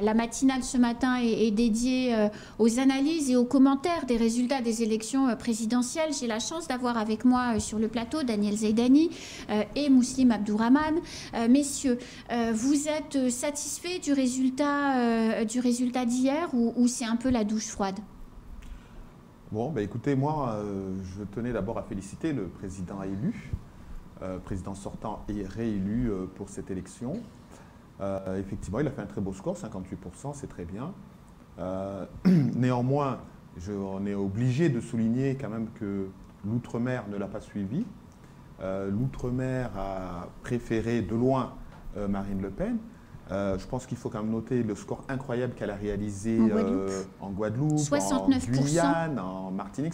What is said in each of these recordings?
La matinale ce matin est dédiée aux analyses et aux commentaires des résultats des élections présidentielles. J'ai la chance d'avoir avec moi sur le plateau Daniel Zaidani et Mouslim Abdourahmane. Messieurs, vous êtes satisfaits du résultat d'hier ou c'est un peu la douche froide? Bon, bah écoutez, moi, je tenais d'abord à féliciter le président élu, président sortant et réélu pour cette élection. Effectivement, il a fait un très beau score, 58%, c'est très bien. Néanmoins, on est obligé de souligner quand même que l'Outre-mer ne l'a pas suivi. L'Outre-mer a préféré de loin Marine Le Pen. Je pense qu'il faut quand même noter le score incroyable qu'elle a réalisé en Guadeloupe, 69%. En Guyane, en Martinique.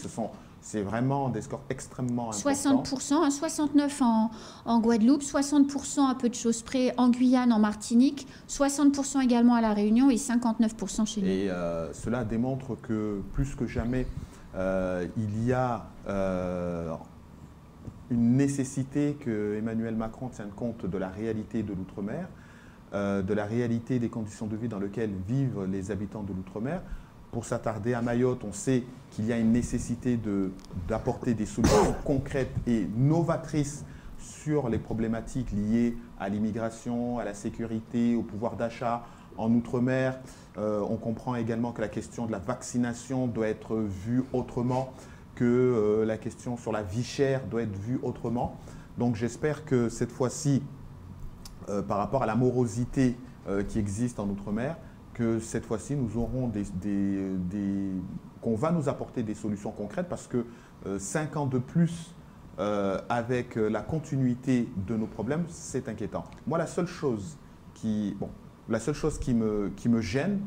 C'est vraiment des scores extrêmement importants. 60%, 69% en Guadeloupe, 60% à peu de choses près en Guyane, en Martinique, 60% également à La Réunion et 59% chez nous. Et cela démontre que plus que jamais, il y a une nécessité que Emmanuel Macron tienne compte de la réalité de l'Outre-mer, de la réalité des conditions de vie dans lesquelles vivent les habitants de l'Outre-mer. Pour s'attarder à Mayotte, on sait qu'il y a une nécessité d'apporter des solutions concrètes et novatrices sur les problématiques liées à l'immigration, à la sécurité, au pouvoir d'achat en Outre-mer. On comprend également que la question de la vaccination doit être vue autrement, que la question sur la vie chère doit être vue autrement. Donc j'espère que cette fois-ci, par rapport à la morosité qui existe en Outre-mer, que cette fois-ci, nous aurons qu'on va nous apporter des solutions concrètes parce que 5 ans de plus avec la continuité de nos problèmes, c'est inquiétant. Moi, la seule chose qui me gêne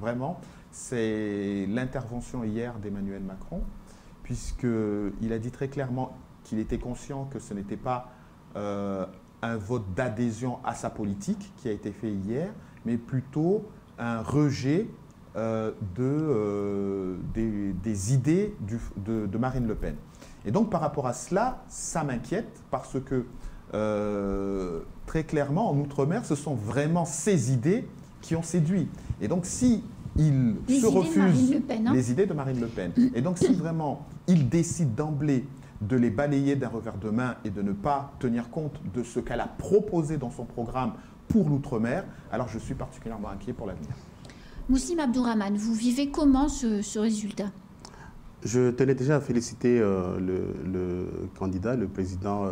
vraiment, c'est l'intervention hier d'Emmanuel Macron, puisqu'il a dit très clairement qu'il était conscient que ce n'était pas un vote d'adhésion à sa politique qui a été fait hier, mais plutôt un rejet des idées de Marine Le Pen. Et donc par rapport à cela, ça m'inquiète parce que très clairement en Outre-mer, ce sont vraiment ces idées qui ont séduit. Et donc si il se refuse les idées de Marine Le Pen, et donc si vraiment il décide d'emblée de les balayer d'un revers de main et de ne pas tenir compte de ce qu'elle a proposé dans son programme pour l'Outre-mer, alors je suis particulièrement inquiet pour l'avenir. Mouslim Abdourahmane, vous vivez comment ce résultat? Je tenais déjà à féliciter le candidat, le président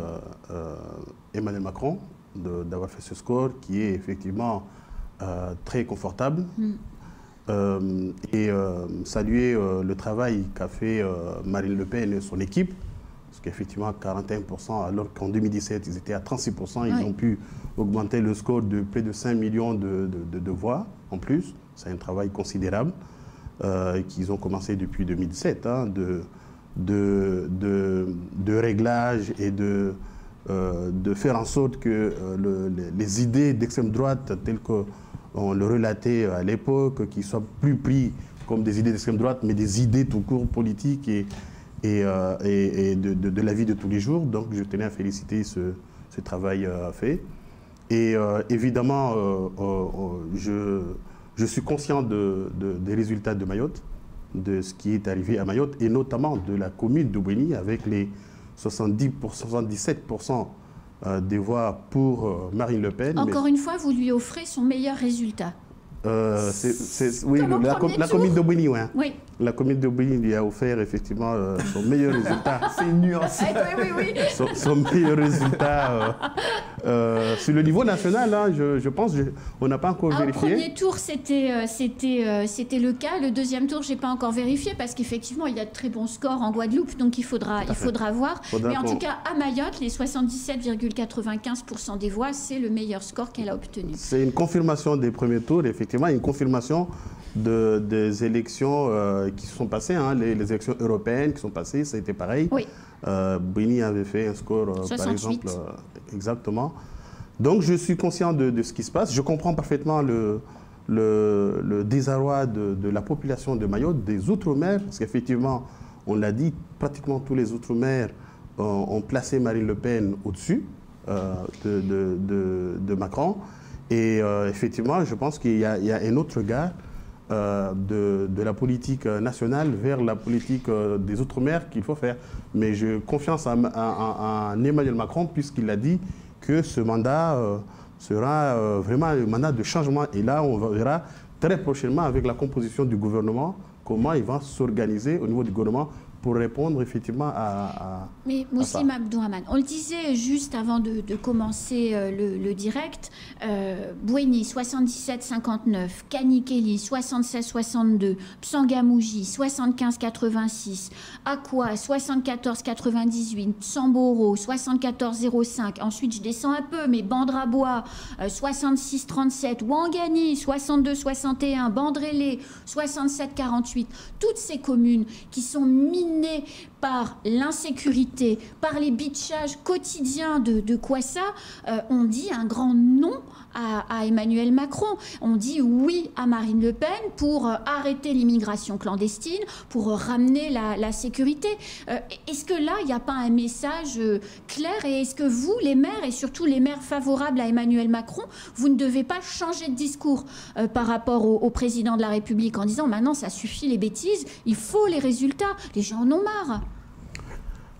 Emmanuel Macron, d'avoir fait ce score qui est effectivement très confortable. Et saluer le travail qu'a fait Marine Le Pen et son équipe, parce qu'effectivement 41%, alors qu'en 2017 ils étaient à 36%, ils ont pu augmenter le score de près de 5 millions de voix en plus. C'est un travail considérable qu'ils ont commencé depuis 2017, hein, de réglage et de faire en sorte que les idées d'extrême droite telles qu'on le relatait à l'époque, qui soient plus pris comme des idées d'extrême droite, mais des idées tout court politiques et de la vie de tous les jours. Donc je tenais à féliciter ce travail fait. Et évidemment, je suis conscient des résultats de Mayotte, de ce qui est arrivé à Mayotte, et notamment de la commune de Bouéni, avec les 77% des voix pour Marine Le Pen. Encore une fois, vous lui offrez son meilleur résultat. Oui, la commune de Bouéni, ouais. Oui. La commune de Bouéni lui a offert effectivement son meilleur résultat. C'est une nuance. Oui. Son meilleur résultat sur le niveau national, hein, je pense, on n'a pas encore vérifié. Au premier tour, c'était le cas. Le deuxième tour, je n'ai pas encore vérifié parce qu'effectivement, il y a de très bons scores en Guadeloupe, donc il faudra voir. Mais en tout cas, à Mayotte, les 77,95% des voix, c'est le meilleur score qu'elle a obtenu. C'est une confirmation des premiers tours, effectivement, une confirmation des élections qui se sont passées, hein, les élections européennes qui sont passées, ça a été pareil. Oui. Bouéni avait fait un score, 68. par exemple, exactement. Donc je suis conscient de ce qui se passe. Je comprends parfaitement le désarroi de la population de Mayotte, des Outre-mer, parce qu'effectivement, on l'a dit, pratiquement tous les Outre-mer ont placé Marine Le Pen au-dessus de Macron. Et effectivement, je pense qu'il y a un autre regard de la politique nationale vers la politique des Outre-mer qu'il faut faire. Mais j'ai confiance en Emmanuel Macron puisqu'il a dit que ce mandat sera vraiment un mandat de changement. Et là, on verra très prochainement avec la composition du gouvernement comment il va s'organiser au niveau du gouvernement pour répondre effectivement Mais Mouslim Abdourahmane, on le disait juste avant de commencer le direct, Bouéni 77-59, Kanikeli 76-62, Psangamouji 75-86, Akwa 74-98, Samboro 74-05, ensuite je descends un peu, mais Bandrabois 66-37, Ouangani 62-61, Bandrélé 67-48, toutes ces communes qui sont minées par l'insécurité, par les bitchages quotidiens de Kouassa, on dit un grand non à Emmanuel Macron. On dit oui à Marine Le Pen pour arrêter l'immigration clandestine, pour ramener la sécurité. Est-ce que là, il n'y a pas un message clair? Et est-ce que vous, les maires, et surtout les maires favorables à Emmanuel Macron, vous ne devez pas changer de discours par rapport au président de la République en disant maintenant ça suffit les bêtises, il faut les résultats, les gens en ont marre?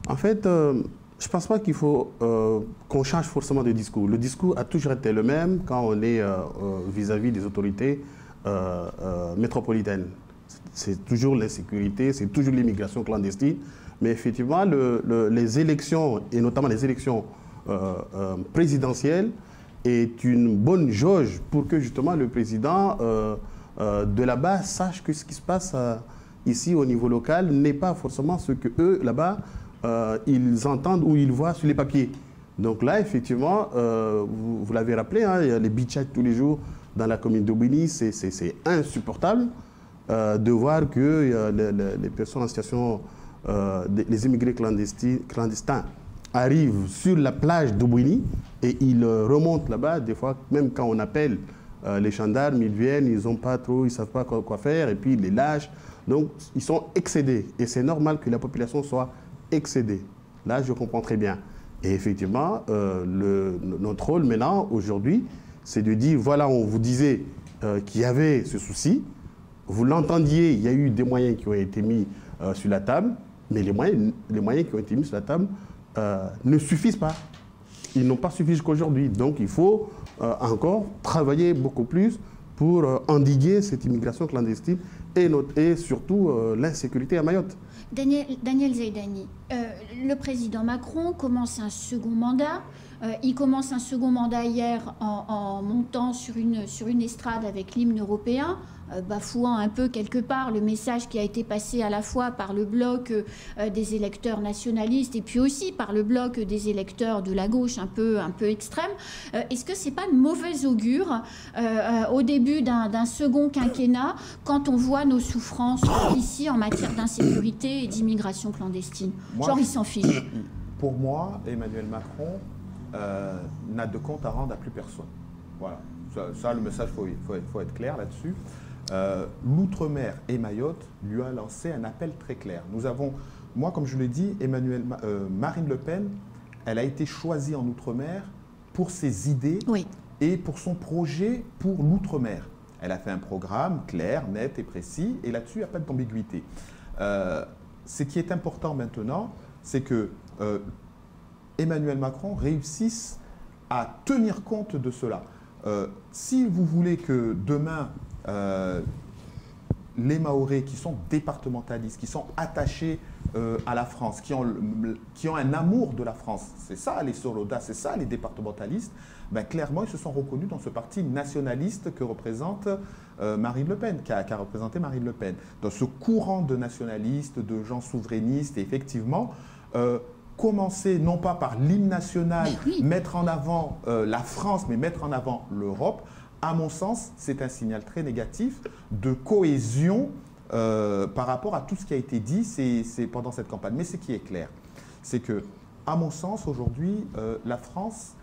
En fait, je ne pense pas qu'il faut qu'on change forcément de discours. Le discours a toujours été le même quand on est vis-à-vis des autorités métropolitaines. C'est toujours l'insécurité, c'est toujours l'immigration clandestine. Mais effectivement, les élections, et notamment les élections présidentielles, est une bonne jauge pour que justement le président de là-bas sache que ce qui se passe ici au niveau local n'est pas forcément ce que eux là-bas ils entendent ou ils voient sur les papiers. Donc là, effectivement, vous l'avez rappelé, hein, il y a les bitchages tous les jours dans la commune de Bouéni, c'est insupportable de voir que les personnes en situation, les immigrés clandestins arrivent sur la plage de Bouéni et ils remontent là-bas. Des fois, même quand on appelle les gendarmes, ils viennent, ils ne savent pas quoi faire et puis ils les lâchent. Donc, ils sont excédés et c'est normal que la population soit excédée. Là, je comprends très bien. Et effectivement, notre rôle maintenant, aujourd'hui, c'est de dire, voilà, on vous disait qu'il y avait ce souci, vous l'entendiez, il y a eu des moyens qui ont été mis sur la table, mais les moyens qui ont été mis sur la table ne suffisent pas. Ils n'ont pas suffi jusqu'aujourd'hui. Donc, il faut encore travailler beaucoup plus pour endiguer cette immigration clandestine et surtout l'insécurité à Mayotte. Daniel Zaidani, le président Macron commence un second mandat. Il commence un second mandat hier en montant sur une estrade avec l'hymne européen, bafouant un peu quelque part le message qui a été passé à la fois par le bloc des électeurs nationalistes et puis aussi par le bloc des électeurs de la gauche un peu extrême. Est-ce que c'est pas de mauvais augure au début d'un second quinquennat quand on voit nos souffrances ici en matière d'insécurité et d'immigration clandestine? Genre, il s'en fiche. Pour moi, Emmanuel Macron n'a de compte à rendre à plus personne. Voilà. Ça le message, il faut être clair là-dessus. L'Outre-mer et Mayotte lui a lancé un appel très clair. Nous avons, moi, comme je l'ai dit, Marine Le Pen, elle a été choisie en Outre-mer pour ses idées et pour son projet pour l'Outre-mer. Elle a fait un programme clair, net et précis, et là-dessus, il n'y a pas d'ambiguïté. Ce qui est important maintenant, c'est que Emmanuel Macron réussisse à tenir compte de cela. Si vous voulez que demain, les Mahorais qui sont départementalistes, qui sont attachés à la France, qui ont un amour de la France, c'est ça les Sorodas, c'est ça les départementalistes, ben, clairement ils se sont reconnus dans ce parti nationaliste que représente Marine Le Pen, qu'a représenté Marine Le Pen. Dans ce courant de nationalistes, de gens souverainistes, et effectivement, commencer non pas par l'hymne national, mettre en avant la France, mais mettre en avant l'Europe, à mon sens, c'est un signal très négatif de cohésion par rapport à tout ce qui a été dit pendant cette campagne. Mais ce qui est clair, c'est que, à mon sens, aujourd'hui, la France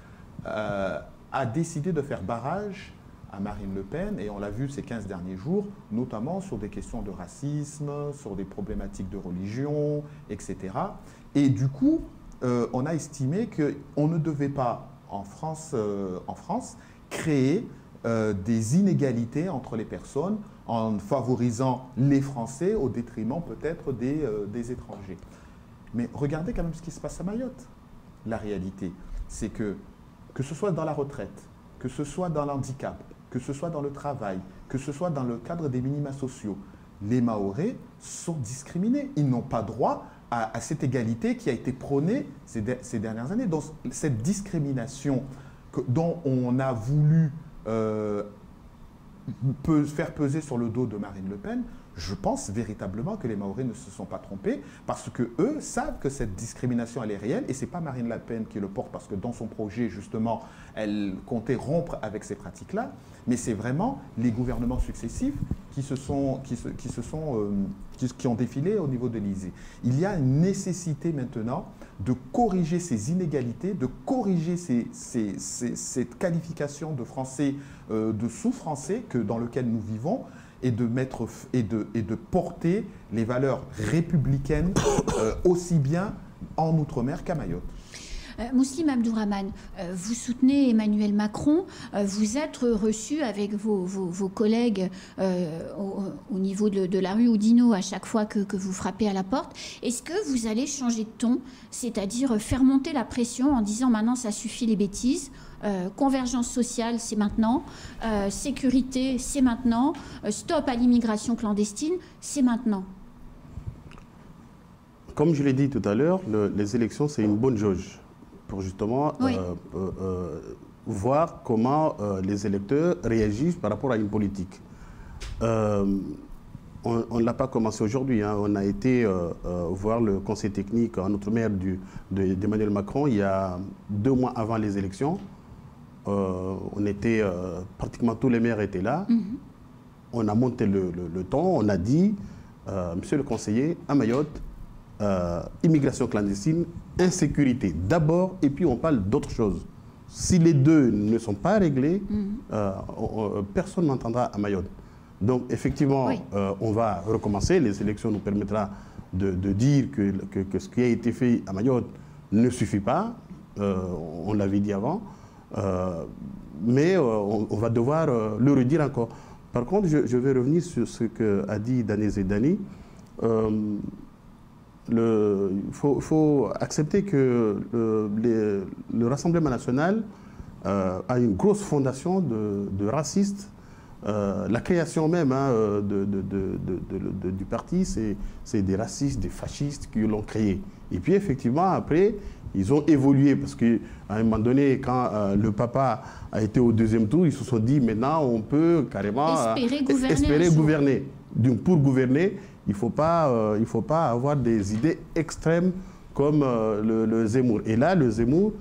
a décidé de faire barrage à Marine Le Pen, et on l'a vu ces 15 derniers jours, notamment sur des questions de racisme, sur des problématiques de religion, etc. Et du coup, on a estimé qu'on ne devait pas, en France, créer des inégalités entre les personnes en favorisant les Français au détriment peut-être des étrangers. Mais regardez quand même ce qui se passe à Mayotte. La réalité, c'est que ce soit dans la retraite, que ce soit dans l'handicap, que ce soit dans le travail, que ce soit dans le cadre des minima sociaux, les Mahorais sont discriminés. Ils n'ont pas droit à cette égalité qui a été prônée ces dernières années. Donc cette discrimination dont on a voulu faire peser sur le dos de Marine Le Pen, je pense véritablement que les Mahorais ne se sont pas trompés parce qu'eux savent que cette discrimination elle est réelle et ce n'est pas Marine Le Pen qui le porte parce que dans son projet justement elle comptait rompre avec ces pratiques-là, mais c'est vraiment les gouvernements successifs qui ont défilé au niveau de l'Élysée. Il y a une nécessité maintenant de corriger ces inégalités, de corriger cette qualification de français, de sous-français dans lequel nous vivons, et de porter les valeurs républicaines aussi bien en Outre-mer qu'à Mayotte. Mouslim Abdourahmane, vous soutenez Emmanuel Macron, vous êtes reçu avec vos collègues au niveau de la rue Oudinot à chaque fois que vous frappez à la porte. Est-ce que vous allez changer de ton, c'est-à-dire faire monter la pression en disant maintenant ça suffit les bêtises, convergence sociale c'est maintenant, sécurité c'est maintenant, stop à l'immigration clandestine c'est maintenant? Comme je l'ai dit tout à l'heure, les élections c'est une bonne jauge pour justement voir comment les électeurs réagissent par rapport à une politique. On ne l'a pas commencé aujourd'hui, hein. On a été voir le conseil technique en Outre-mer d'Emmanuel Macron il y a 2 mois avant les élections. On était, pratiquement tous les maires étaient là. On a monté le ton, on a dit, monsieur le conseiller, à Mayotte, immigration clandestine, insécurité d'abord, et puis on parle d'autre chose. Si les deux ne sont pas réglés, personne n'entendra à Mayotte. Donc effectivement, oui. On va recommencer. Les élections nous permettra de dire que ce qui a été fait à Mayotte ne suffit pas. On l'avait dit avant. Mais on va devoir le redire encore. Par contre, je vais revenir sur ce qu'a dit Daniel Zaidani. Il faut accepter que le Rassemblement national a une grosse fondation de racistes. La création même du parti, c'est des racistes, des fascistes qui l'ont créé. Et puis effectivement, après, ils ont évolué parce qu'à un moment donné, quand le papa a été au 2e tour, ils se sont dit maintenant on peut carrément espérer gouverner. Donc pour gouverner, il ne faut pas avoir des idées extrêmes comme le Zemmour. Et là, le Zemmour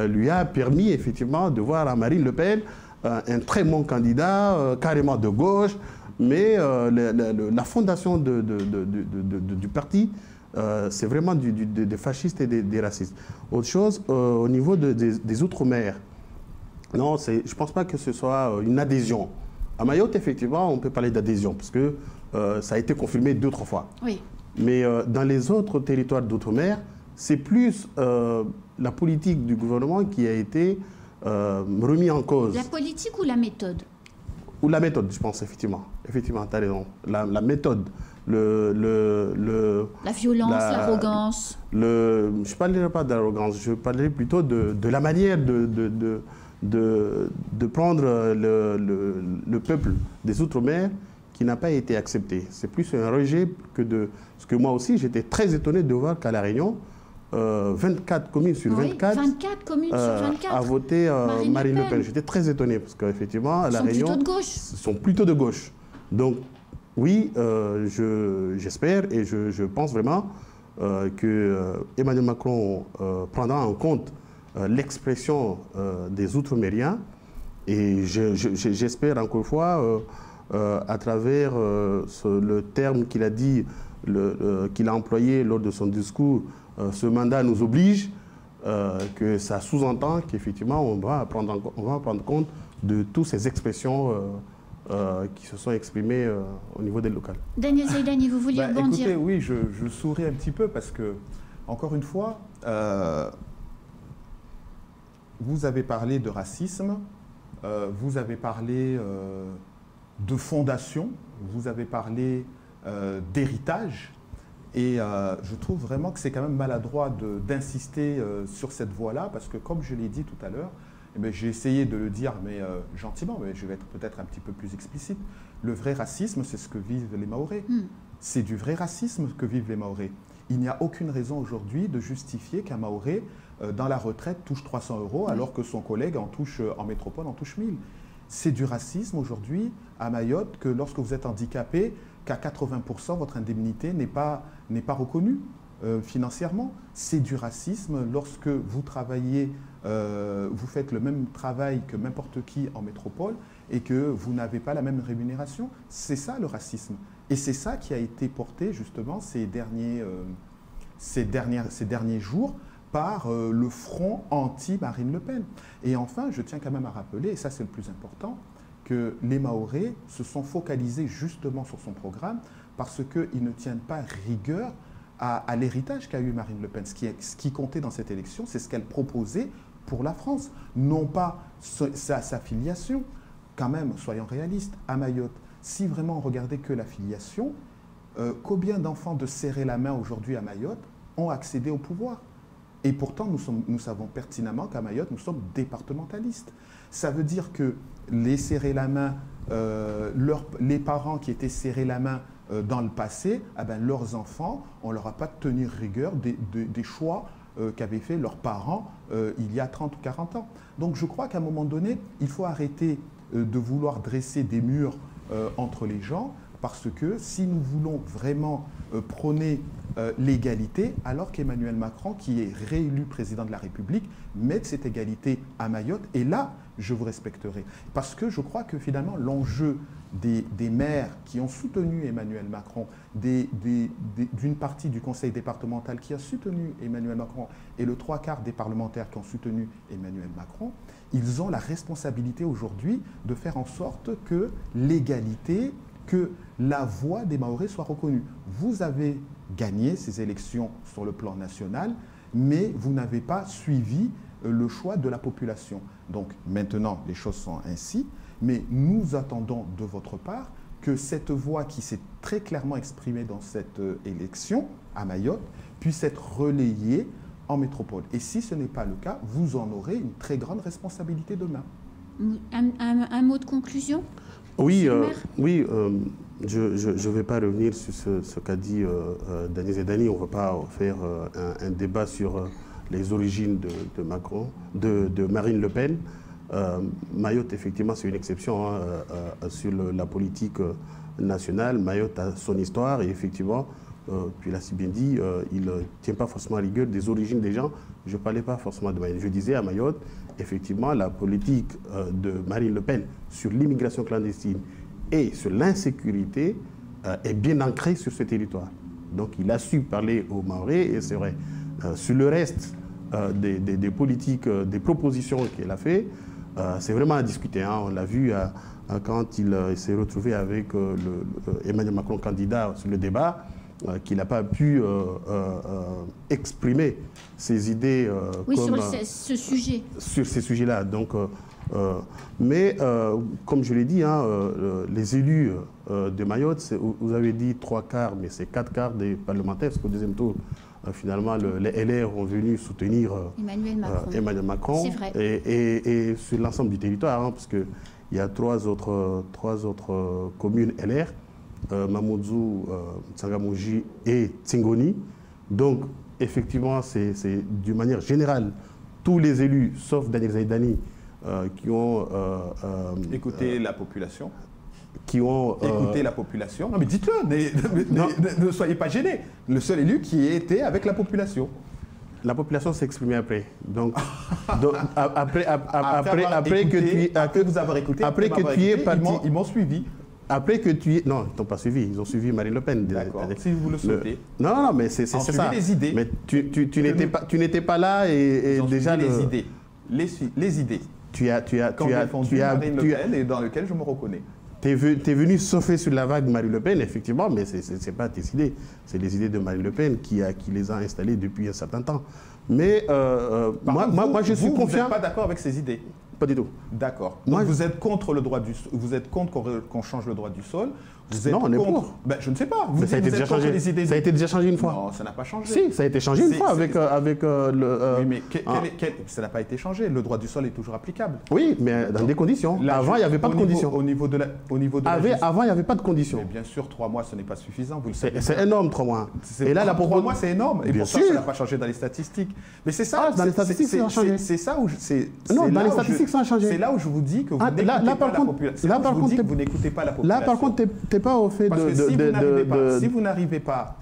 lui a permis effectivement de voir à Marine Le Pen un très bon candidat, carrément de gauche, mais la fondation du parti, c'est vraiment des fascistes et des racistes. Autre chose, au niveau des Outre-mer, non, je ne pense pas que ce soit une adhésion. À Mayotte, effectivement, on peut parler d'adhésion, parce que ça a été confirmé 2-3 fois. Oui. Mais dans les autres territoires d'Outre-mer, c'est plus la politique du gouvernement qui a été remis en cause. La politique ou la méthode? Ou la méthode, je pense, effectivement. Effectivement, tu as raison. La méthode. La violence, l'arrogance. Je ne parlerai pas d'arrogance, je parlerai plutôt de la manière de prendre le peuple des Outre-mer qui n'a pas été accepté. C'est plus un rejet que de... Parce que moi aussi, j'étais très étonné de voir qu'à La Réunion, 24 communes sur 24, 24 communes sur 24 a voté Marine Le Pen. J'étais très étonné parce qu'effectivement, La Réunion sont plutôt de gauche. Donc, oui, j'espère et je pense vraiment que Emmanuel Macron prendra en compte l'expression des Outre-Mériens et j'espère encore une fois, à travers le terme qu'il a dit, qu'il a employé lors de son discours, ce mandat nous oblige, que ça sous-entend qu'effectivement on va prendre compte de toutes ces expressions qui se sont exprimées au niveau des locales. Daniel Zaidani, vous vouliez rebondir? Écoutez, oui, je souris un petit peu parce que, encore une fois, vous avez parlé de racisme vous avez parlé de fondation, vous avez parlé d'héritage. Et je trouve vraiment que c'est quand même maladroit d'insister sur cette voie-là, parce que comme je l'ai dit tout à l'heure, eh j'ai essayé de le dire, mais gentiment, mais je vais être peut-être un petit peu plus explicite. Le vrai racisme, c'est ce que vivent les Mahorais. C'est du vrai racisme que vivent les Mahorais. Il n'y a aucune raison aujourd'hui de justifier qu'un Mahorais, dans la retraite, touche 300 €, alors que son collègue en métropole en touche 1000. C'est du racisme aujourd'hui à Mayotte que lorsque vous êtes handicapé, qu'à 80% votre indemnité n'est pas reconnue financièrement. C'est du racisme lorsque vous travaillez, vous faites le même travail que n'importe qui en métropole et que vous n'avez pas la même rémunération. C'est ça le racisme. Et c'est ça qui a été porté justement ces derniers jours par le front anti-Marine Le Pen. Et enfin, je tiens quand même à rappeler, et ça c'est le plus important, que les Mahorais se sont focalisés justement sur son programme parce qu'ils ne tiennent pas rigueur à l'héritage qu'a eu Marine Le Pen. Ce qui comptait dans cette élection, c'est ce qu'elle proposait pour la France, non pas sa filiation. Quand même, soyons réalistes, à Mayotte, si vraiment on regardait que la filiation, combien d'enfants de serrer la main aujourd'hui à Mayotte ont accédé au pouvoir? Et pourtant, nous savons pertinemment qu'à Mayotte, nous sommes départementalistes. Ça veut dire que les serrer la main, les parents qui étaient serrés la main dans le passé, eh ben, leurs enfants, on ne leur a pas tenu rigueur des choix qu'avaient fait leurs parents il y a 30 ou 40 ans. Donc je crois qu'à un moment donné, il faut arrêter de vouloir dresser des murs entre les gens, parce que si nous voulons vraiment prôner l'égalité, alors qu'Emmanuel Macron, qui est réélu président de la République, mette cette égalité à Mayotte, et là, je vous respecterai. Parce que je crois que finalement, l'enjeu des maires qui ont soutenu Emmanuel Macron, d'une partie du conseil départemental qui a soutenu Emmanuel Macron, et le 3/4 des parlementaires qui ont soutenu Emmanuel Macron, ils ont la responsabilité aujourd'hui de faire en sorte que l'égalité, que la voix des Mahorais soit reconnue. Vous avez gagné ces élections sur le plan national, mais vous n'avez pas suivi le choix de la population. Donc maintenant, les choses sont ainsi, mais nous attendons de votre part que cette voix qui s'est très clairement exprimée dans cette élection à Mayotte puisse être relayée en métropole. Et si ce n'est pas le cas, vous en aurez une très grande responsabilité demain. Un mot de conclusion ? Oui, je ne vais pas revenir sur ce qu'a dit Daniel Zedani. On ne va pas faire un débat sur les origines de Marine Le Pen. Mayotte, effectivement, c'est une exception sur la politique nationale. Mayotte a son histoire et effectivement, tu l'as si bien dit, il ne tient pas forcément à rigueur des origines des gens. Je ne parlais pas forcément de Mayotte. Je disais à Mayotte, effectivement, la politique de Marine Le Pen sur l'immigration clandestine et sur l'insécurité est bien ancrée sur ce territoire. Donc il a su parler aux Mahorais et c'est vrai. Sur le reste des politiques, des propositions qu'elle a fait, c'est vraiment à discuter. Hein. On l'a vu quand il s'est retrouvé avec Emmanuel Macron candidat sur le débat, qu'il n'a pas pu exprimer ses idées sur ce sujet. Sur ces sujets-là. Donc, mais comme je l'ai dit, hein, les élus de Mayotte, vous avez dit 3/4, mais c'est 4/4 des parlementaires, parce qu'au deuxième tour, finalement, les LR ont venu soutenir Emmanuel Macron. C'est vrai. Et sur l'ensemble du territoire, hein, parce qu'il y a trois autres communes LR, Mamoudzou, Tsangamouji et Tsingoni. Donc, effectivement, c'est d'une manière générale, tous les élus, sauf Daniel Zaïdani, qui ont... écouté la population. Qui ont... écouté la population. Non, mais dites-le, ne soyez pas gênés. Le seul élu qui était avec la population. La population s'est exprimée après. Donc après que vous avez écouté, après que tu es parti... Ils m'ont suivi. Après que tu es... Non, ils ne t'ont pas suivi. Ils ont suivi Marine Le Pen. D'accord, si vous le souhaitez. Non, mais c'est ça. Les idées. Mais tu n'étais pas là et déjà... Les idées. Les idées. Tu as Marine Le Pen et dans lequel je me reconnais. Tu es venu surfer sur la vague de Marine Le Pen, effectivement, mais ce n'est pas tes idées. C'est les idées de Marine Le Pen qui les a installées depuis un certain temps. Mais moi, je suis confiant. Vous n'êtes pas d'accord avec ces idées? Pas du tout. D'accord. Donc vous êtes contre le droit du, vous êtes contre qu'on change le droit du sol. Vous êtes non, on est contre... pour. Ben, je ne sais pas. Vous, ça a été déjà changé. Les idées ça a été déjà changé une fois. Non, ça n'a pas changé. Si, ça a été changé une fois avec le. Oui, mais ça n'a pas été changé. Le droit du sol est toujours applicable. Oui, mais dans des conditions. Avant, il n'y avait pas de conditions. Au niveau de avant, il n'y avait pas de conditions. Mais bien sûr, 3 mois, ce n'est pas suffisant. Vous le savez. C'est énorme, 3 mois. Et là, 3 mois, c'est énorme. Et pourtant, ça n'a pas changé dans les statistiques. Mais c'est ça. Dans les statistiques, ça a changé. C'est ça où non, dans les statistiques, ça a changé. C'est là où je vous dis que vous n'écoutez pas la population. Là, par contre, vous n'écoutez pas la population. Là, par contre, tu n'es pas au fait si vous n'arrivez pas,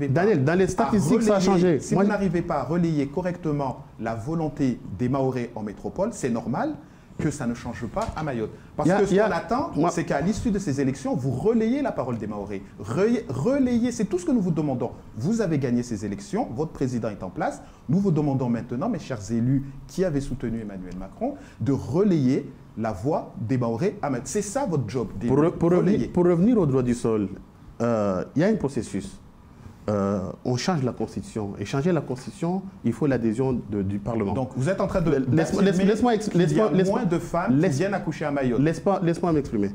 Daniel, dans les statistiques, ça a changé. Si vous n'arrivez pas à relayer correctement la volonté des Mahorais en métropole, c'est normal que ça ne change pas à Mayotte. Parce que ce qu'on attend, c'est qu'à l'issue de ces élections, vous relayez la parole des Mahorais. Relayez, c'est tout ce que nous vous demandons. Vous avez gagné ces élections, votre président est en place. Nous vous demandons maintenant, mes chers élus qui avaient soutenu Emmanuel Macron, de relayer la voix des Mahorais à Mayotte. C'est ça votre job. Pour revenir au droit du sol, il y a un processus. On change la Constitution. Et changer la Constitution, il faut l'adhésion du Parlement. Donc vous êtes en train de... Laisse-moi exprimer. Il y a moins de femmes qui viennent accoucher à Mayotte. Laisse-moi m'exprimer.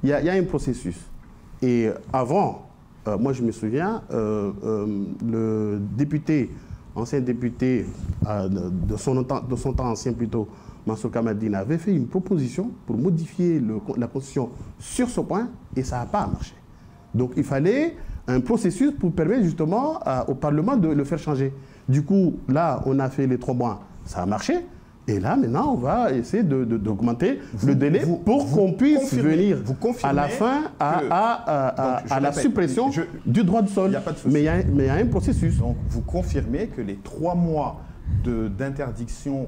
Il y a un processus. Et avant, moi je me souviens, le député, ancien député de son temps ancien plutôt, Mansour Kamaldine, avait fait une proposition pour modifier la Constitution sur ce point et ça n'a pas marché. Donc il fallait un processus pour permettre justement au Parlement de le faire changer. Du coup, là, on a fait les 3 mois, ça a marché. Et là, maintenant, on va essayer d'augmenter le délai pour qu'on puisse venir à la fin à la suppression du droit du sol. Mais il y a un processus. Donc, vous confirmez que les 3 mois d'interdiction,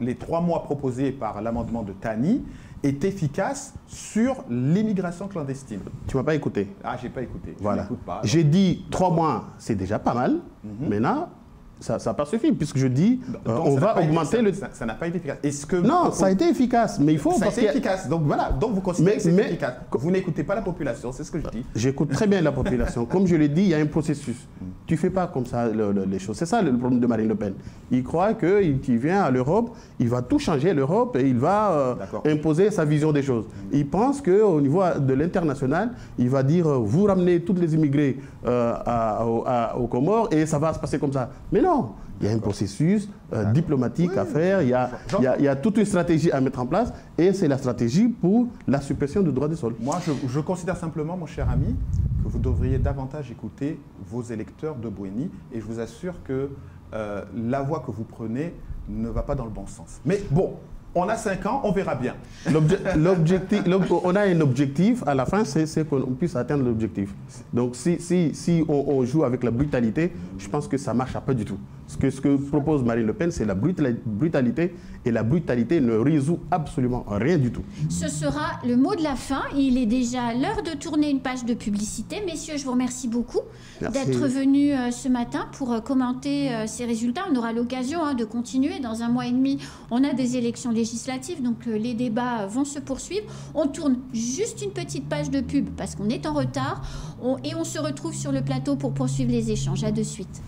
les 3 mois proposés par l'amendement de Tani est efficace sur l'immigration clandestine. Tu ne m'as pas écouté. Ah, je n'ai pas écouté. Voilà. J'ai dit 3 mois, c'est déjà pas mal. Maintenant, ça n'a pas suffi, puisque je dis, on va augmenter le... Ça n'a pas été efficace. Non, ça a été efficace, mais il faut... Ça a été efficace. Donc voilà, donc vous considérez que c'est efficace. Vous n'écoutez pas la population, c'est ce que je dis. J'écoute très bien la population. Comme je l'ai dit, il y a un processus. Tu ne fais pas comme ça les choses. C'est ça le problème de Marine Le Pen. Il croit qu'il vient à l'Europe, il va tout changer l'Europe et il va imposer sa vision des choses. Il pense qu'au niveau de l'international, il va dire, vous ramenez tous les immigrés aux Comores et ça va se passer comme ça. Mais non. Il y a un processus diplomatique à faire, il y a toute une stratégie à mettre en place et c'est la stratégie pour la suppression du droit du sol. Moi, je considère simplement, mon cher ami, que vous devriez davantage écouter vos électeurs de Bouéni et je vous assure que la voie que vous prenez ne va pas dans le bon sens. Mais bon, on a 5 ans, on verra bien. On a un objectif, à la fin, c'est qu'on puisse atteindre l'objectif. Donc si on joue avec la brutalité, je pense que ça ne marche pas du tout. Ce que propose Marine Le Pen, c'est la brutalité, et la brutalité ne résout absolument rien du tout. Ce sera le mot de la fin. Il est déjà l'heure de tourner une page de publicité. Messieurs, je vous remercie beaucoup d'être venus ce matin pour commenter ces résultats. On aura l'occasion de continuer. Dans 1 mois et demi, on a des élections législatives, donc les débats vont se poursuivre. On tourne juste une petite page de pub parce qu'on est en retard et on se retrouve sur le plateau pour poursuivre les échanges. À de suite.